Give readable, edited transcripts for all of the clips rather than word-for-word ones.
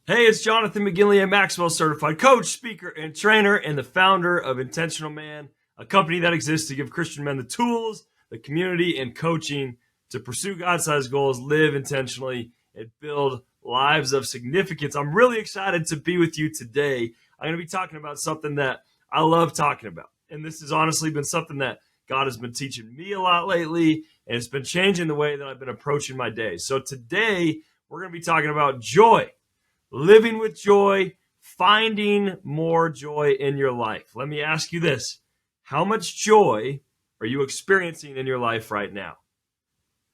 Hey, it's Jonathan McGinley, a Maxwell certified coach, speaker, and trainer, and the founder of Intentional Man, a company that exists to give Christian men the tools, the community, and coaching to pursue God-sized goals, live intentionally, and build lives of significance. I'm really excited to be with you today. I'm going to be talking about something that I love talking about. And this has honestly been something that God has been teaching me a lot lately, and it's been changing the way that I've been approaching my days. So today, we're going to be talking about joy. Living with joy, finding more joy in your life. Let me ask you this. How much joy are you experiencing in your life right now?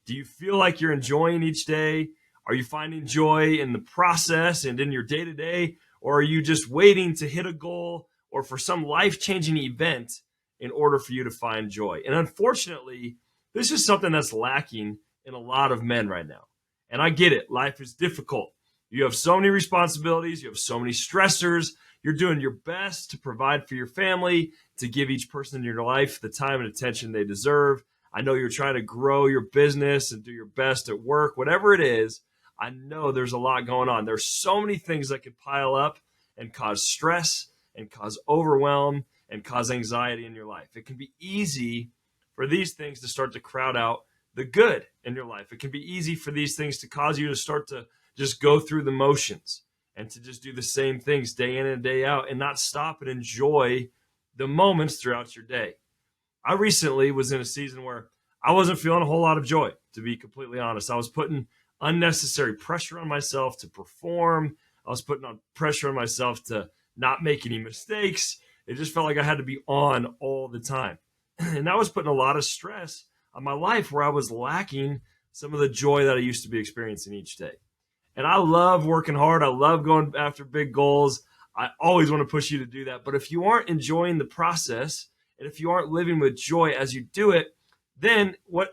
Do you feel like you're enjoying each day? Are you finding joy in the process and in your day-to-day? Or are you just waiting to hit a goal or for some life-changing event in order for you to find joy? And unfortunately, this is something that's lacking in a lot of men right now. And I get it. Life is difficult. You have so many responsibilities. You have so many stressors. You're doing your best to provide for your family, to give each person in your life the time and attention they deserve. I know you're trying to grow your business and do your best at work, whatever it is. I know there's a lot going on. There's so many things that could pile up and cause stress and cause overwhelm and cause anxiety in your life. It can be easy for these things to start to crowd out the good in your life. It can be easy for these things to cause you to start to just go through the motions and to just do the same things day in and day out and not stop and enjoy the moments throughout your day. I recently was in a season where I wasn't feeling a whole lot of joy, to be completely honest. I was putting unnecessary pressure on myself to perform. I was putting on pressure on myself to not make any mistakes. It just felt like I had to be on all the time. And that was putting a lot of stress on my life where I was lacking some of the joy that I used to be experiencing each day. And I love working hard. I love going after big goals. I always want to push you to do that. But if you aren't enjoying the process and if you aren't living with joy as you do it, then what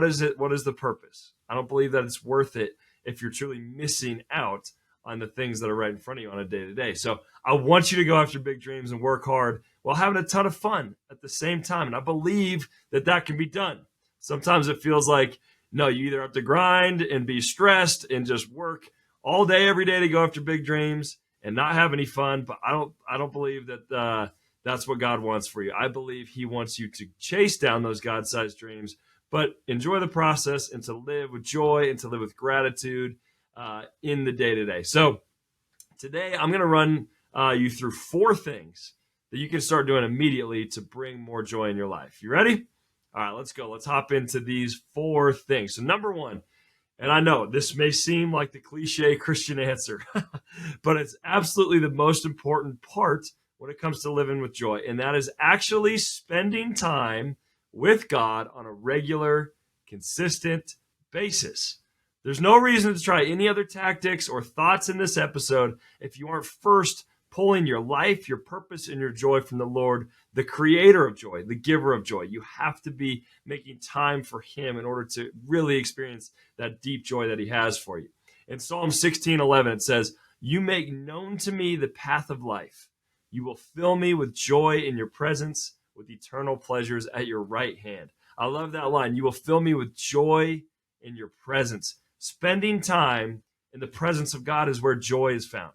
is it? What is the purpose? I don't believe that it's worth it if you're truly missing out on the things that are right in front of you on a day-to-day. So I want you to go after big dreams and work hard while having a ton of fun at the same time. And I believe that that can be done. Sometimes it feels like, no, you either have to grind and be stressed and just work all day, every day to go after big dreams and not have any fun. But I don't believe that that's what God wants for you. I believe He wants you to chase down those God-sized dreams, but enjoy the process and to live with joy and to live with gratitude in the day-to-day. So today I'm going to run you through 4 things that you can start doing immediately to bring more joy in your life. You ready? All right, let's go. Let's hop into these 4 things. So number 1, and I know this may seem like the cliche Christian answer, but it's absolutely the most important part when it comes to living with joy, and that is actually spending time with God on a regular, consistent basis. There's no reason to try any other tactics or thoughts in this episode if you aren't first pulling your life, your purpose, and your joy from the Lord, the creator of joy, the giver of joy. You have to be making time for Him in order to really experience that deep joy that He has for you. In Psalm 16:11, it says, "You make known to me the path of life. You will fill me with joy in your presence, with eternal pleasures at your right hand." I love that line. You will fill me with joy in your presence. Spending time in the presence of God is where joy is found.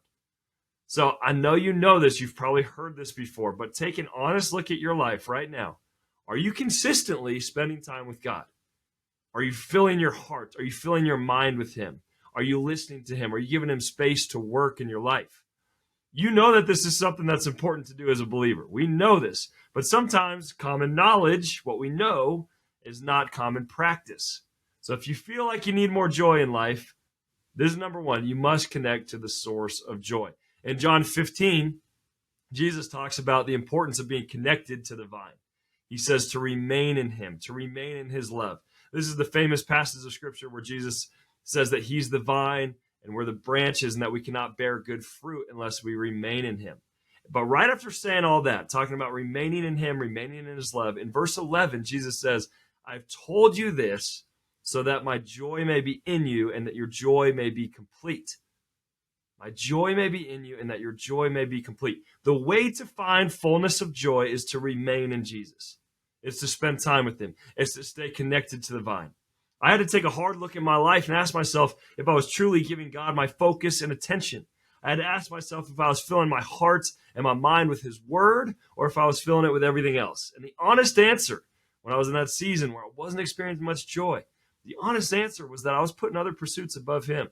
So I know you know this. You've probably heard this before, but take an honest look at your life right now. Are you consistently spending time with God? Are you filling your heart? Are you filling your mind with Him? Are you listening to Him? Are you giving Him space to work in your life? You know that this is something that's important to do as a believer. We know this, but sometimes common knowledge, what we know, is not common practice. So if you feel like you need more joy in life, this is number 1. You must connect to the source of joy. In John 15, Jesus talks about the importance of being connected to the vine. He says to remain in Him, to remain in His love. This is the famous passage of Scripture where Jesus says that He's the vine and we're the branches and that we cannot bear good fruit unless we remain in Him. But right after saying all that, talking about remaining in Him, remaining in His love, in verse 11, Jesus says, "I've told you this so that my joy may be in you and that your joy may be complete." My joy may be in you and that your joy may be complete. The way to find fullness of joy is to remain in Jesus. It's to spend time with Him. It's to stay connected to the vine. I had to take a hard look at my life and ask myself if I was truly giving God my focus and attention. I had to ask myself if I was filling my heart and my mind with his word or if I was filling it with everything else. And the honest answer, when I was in that season where I wasn't experiencing much joy, the honest answer was that I was putting other pursuits above him.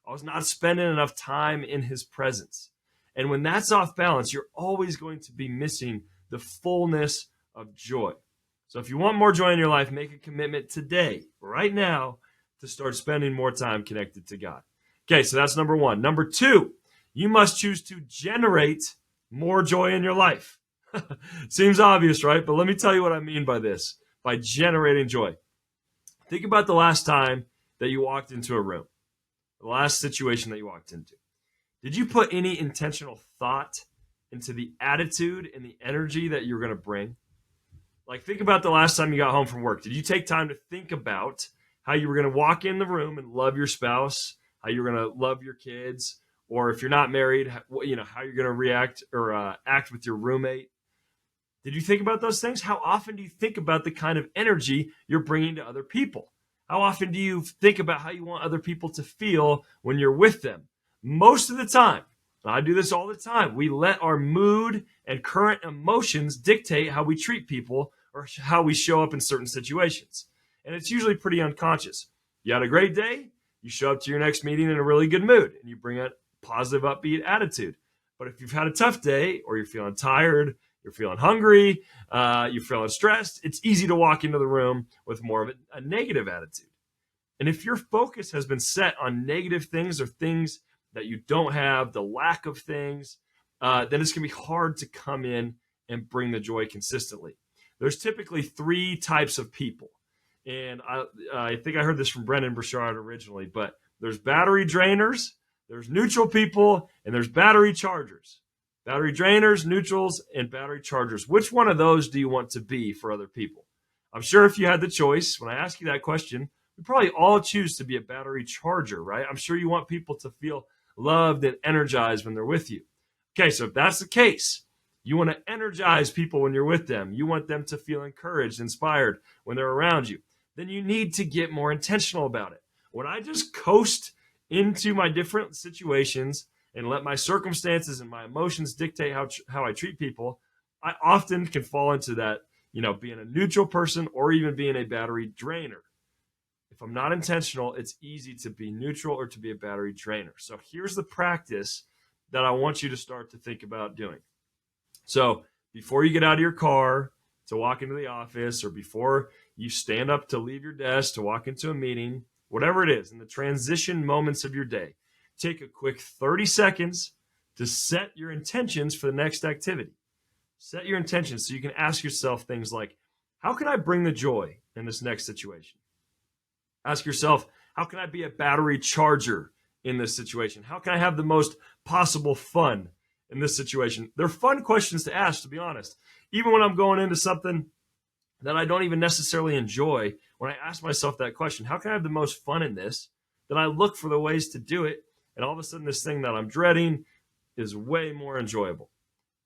I was not spending enough time in his presence. And when that's off balance, you're always going to be missing the fullness of joy. So if you want more joy in your life, make a commitment today, right now, to start spending more time connected to God. Okay, so that's number one. Number two, you must choose to generate more joy in your life. Seems obvious, right? But let me tell you what I mean by this, by generating joy. Think about the last time that you walked into a room, the last situation that you walked into. Did you put any intentional thought into the attitude and the energy that you're going to bring? Like, think about the last time you got home from work. Did you take time to think about how you were going to walk in the room and love your spouse, how you're going to love your kids, or if you're not married, how you're going to react or act with your roommate? Did you think about those things? How often do you think about the kind of energy you're bringing to other people? How often do you think about how you want other people to feel when you're with them? Most of the time, I do this all the time, we let our mood and current emotions dictate how we treat people or how we show up in certain situations. And it's usually pretty unconscious. You had a great day, you show up to your next meeting in a really good mood, and you bring a positive, upbeat attitude. But if you've had a tough day, or you're feeling tired, you're feeling hungry, you're feeling stressed, it's easy to walk into the room with more of a negative attitude. And if your focus has been set on negative things or things that you don't have, the lack of things, then it's going to be hard to come in and bring the joy consistently. There's typically three types of people. And I think I heard this from Brendan Burchard originally, but there's battery drainers, there's neutral people, and there's battery chargers. Battery drainers, neutrals, and battery chargers. Which one of those do you want to be for other people? I'm sure if you had the choice, when I ask you that question, we probably all choose to be a battery charger, right? I'm sure you want people to feel loved and energized when they're with you. Okay, so if that's the case, you want to energize people when you're with them. You want them to feel encouraged, inspired when they're around you. Then you need to get more intentional about it. When I just coast into my different situations and let my circumstances and my emotions dictate how I treat people, I often can fall into that, being a neutral person or even being a battery drainer. If I'm not intentional, it's easy to be neutral or to be a battery drainer. So here's the practice that I want you to start to think about doing. So before you get out of your car to walk into the office, or before you stand up to leave your desk to walk into a meeting, whatever it is, in the transition moments of your day, take a quick 30 seconds to set your intentions for the next activity. Set your intentions so you can ask yourself things like, how can I bring the joy in this next situation? Ask yourself, how can I be a battery charger in this situation? How can I have the most possible fun in this situation? They're fun questions to ask, to be honest. Even when I'm going into something that I don't even necessarily enjoy, when I ask myself that question, how can I have the most fun in this? Then I look for the ways to do it. And all of a sudden, this thing that I'm dreading is way more enjoyable.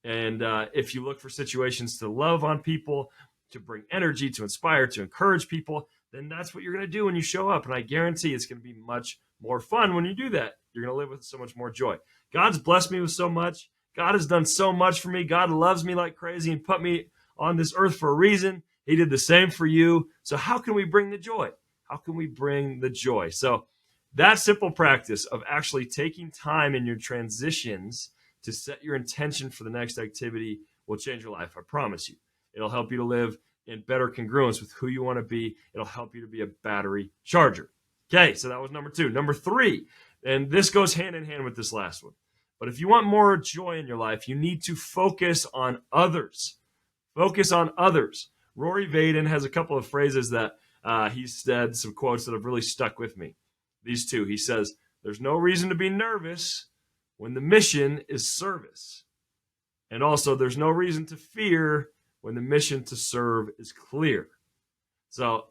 And if you look for situations to love on people, to bring energy, to inspire, to encourage people, then that's what you're going to do when you show up. And I guarantee it's going to be much more fun when you do that. You're going to live with so much more joy. God's blessed me with so much. God has done so much for me. God loves me like crazy and put me on this earth for a reason. He did the same for you. So how can we bring the joy? How can we bring the joy? So that simple practice of actually taking time in your transitions to set your intention for the next activity will change your life. I promise you. It'll help you to live in better congruence with who you want to be. It'll help you to be a battery charger. Okay, so that was number two. Number three, and this goes hand in hand with this last one. But if you want more joy in your life, you need to focus on others. Focus on others. Rory Vaden has a couple of phrases that he said, some quotes that have really stuck with me. These two. He says, there's no reason to be nervous when the mission is service. And also, there's no reason to fear when the mission to serve is clear. So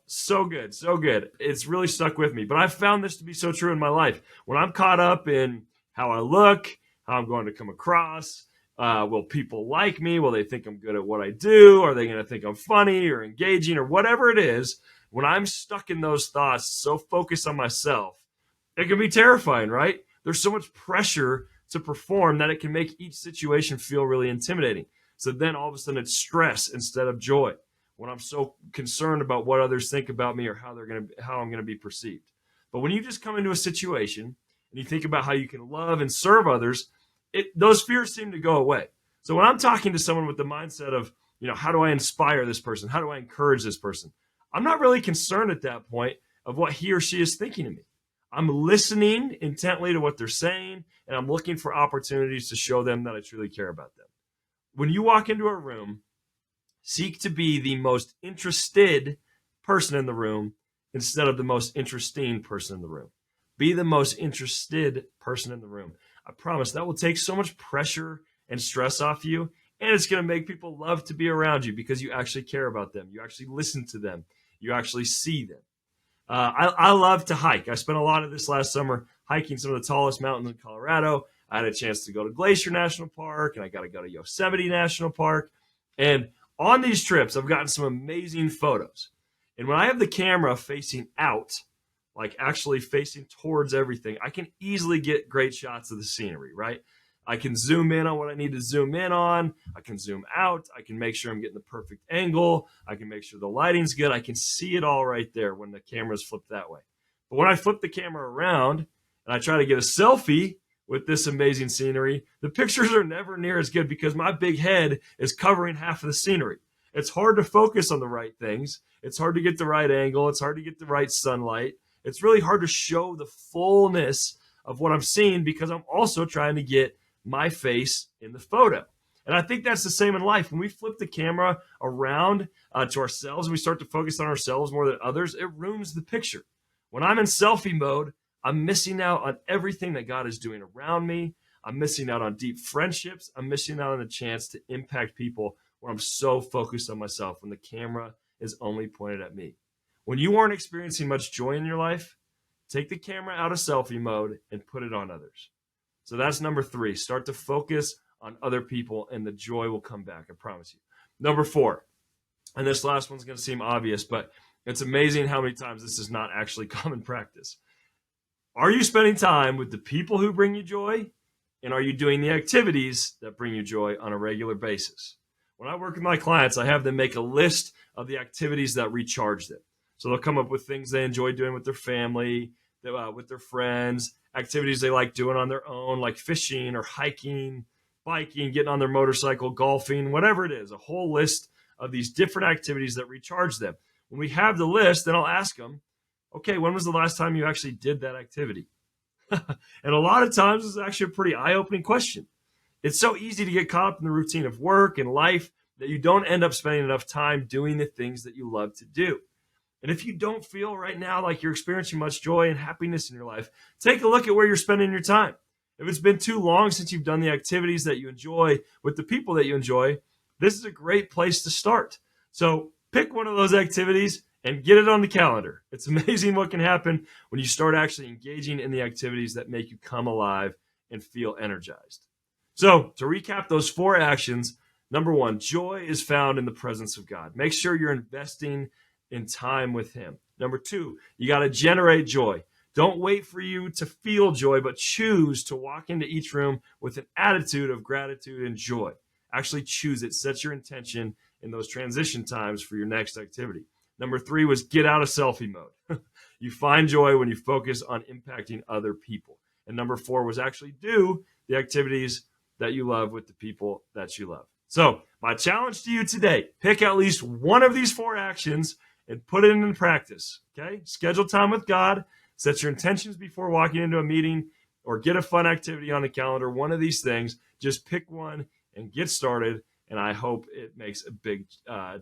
good, so good. It's really stuck with me. But I've found this to be so true in my life. When I'm caught up in how I look, how I'm going to come across, will people like me? Will they think I'm good at what I do? Are they going to think I'm funny or engaging or whatever it is? When I'm stuck in those thoughts, so focused on myself, it can be terrifying, right? There's so much pressure to perform that it can make each situation feel really intimidating. So then all of a sudden it's stress instead of joy when I'm so concerned about what others think about me or how I'm going to be perceived. But when you just come into a situation and you think about how you can love and serve others, those fears seem to go away. So when I'm talking to someone with the mindset of, how do I inspire this person? How do I encourage this person? I'm not really concerned at that point of what he or she is thinking of me. I'm listening intently to what they're saying, and I'm looking for opportunities to show them that I truly care about them. When you walk into a room, seek to be the most interested person in the room instead of the most interesting person in the room. Be the most interested person in the room. I promise that will take so much pressure and stress off you, and it's going to make people love to be around you because you actually care about them. You actually listen to them. You actually see them. I love to hike. I spent a lot of this last summer hiking some of the tallest mountains in Colorado. I had a chance to go to Glacier National Park, and I got to go to Yosemite National Park. And on these trips, I've gotten some amazing photos. And when I have the camera facing out, like actually facing towards everything, I can easily get great shots of the scenery, right? I can zoom in on what I need to zoom in on. I can zoom out. I can make sure I'm getting the perfect angle. I can make sure the lighting's good. I can see it all right there when the camera's flipped that way. But when I flip the camera around and I try to get a selfie with this amazing scenery, the pictures are never near as good because my big head is covering half of the scenery. It's hard to focus on the right things. It's hard to get the right angle. It's hard to get the right sunlight. It's really hard to show the fullness of what I'm seeing because I'm also trying to get my face in the photo. And I think that's the same in life. When we flip the camera around to ourselves and we start to focus on ourselves more than others, it ruins the picture. When I'm in selfie mode, I'm missing out on everything that God is doing around me. I'm missing out on deep friendships. I'm missing out on the chance to impact people when I'm so focused on myself, when the camera is only pointed at me. When you aren't experiencing much joy in your life, take the camera out of selfie mode and put it on others. So that's number 3. Start to focus on other people and the joy will come back, I promise you. Number 4, and this last one's going to seem obvious, but it's amazing how many times this is not actually common practice. Are you spending time with the people who bring you joy? And are you doing the activities that bring you joy on a regular basis? When I work with my clients, I have them make a list of the activities that recharge them. So they'll come up with things they enjoy doing with their family, with their friends, activities they like doing on their own, like fishing or hiking, biking, getting on their motorcycle, golfing, whatever it is, a whole list of these different activities that recharge them. When we have the list, then I'll ask them, okay, when was the last time you actually did that activity? And a lot of times it's actually a pretty eye-opening question. It's so easy to get caught up in the routine of work and life that you don't end up spending enough time doing the things that you love to do. And if you don't feel right now like you're experiencing much joy and happiness in your life, take a look at where you're spending your time. If it's been too long since you've done the activities that you enjoy with the people that you enjoy, this is a great place to start. So pick one of those activities and get it on the calendar. It's amazing what can happen when you start actually engaging in the activities that make you come alive and feel energized. So to recap those 4 actions, number 1, joy is found in the presence of God. Make sure you're investing in time with him. Number 2, you got to generate joy. Don't wait for you to feel joy, but choose to walk into each room with an attitude of gratitude and joy. Actually choose it. Set your intention in those transition times for your next activity. Number 3 was get out of selfie mode. You find joy when you focus on impacting other people. And number 4 was actually do the activities that you love with the people that you love. So my challenge to you today, pick at least one of these 4 actions and put it into practice, okay? Schedule time with God, set your intentions before walking into a meeting, or get a fun activity on the calendar, one of these things. Just pick one and get started, and I hope it makes a big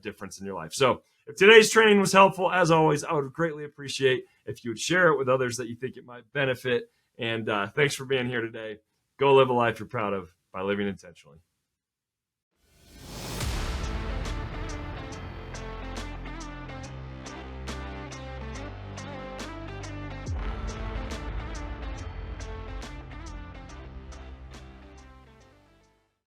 difference in your life. So if today's training was helpful, as always, I would greatly appreciate if you would share it with others that you think it might benefit. And thanks for being here today. Go live a life you're proud of by living intentionally.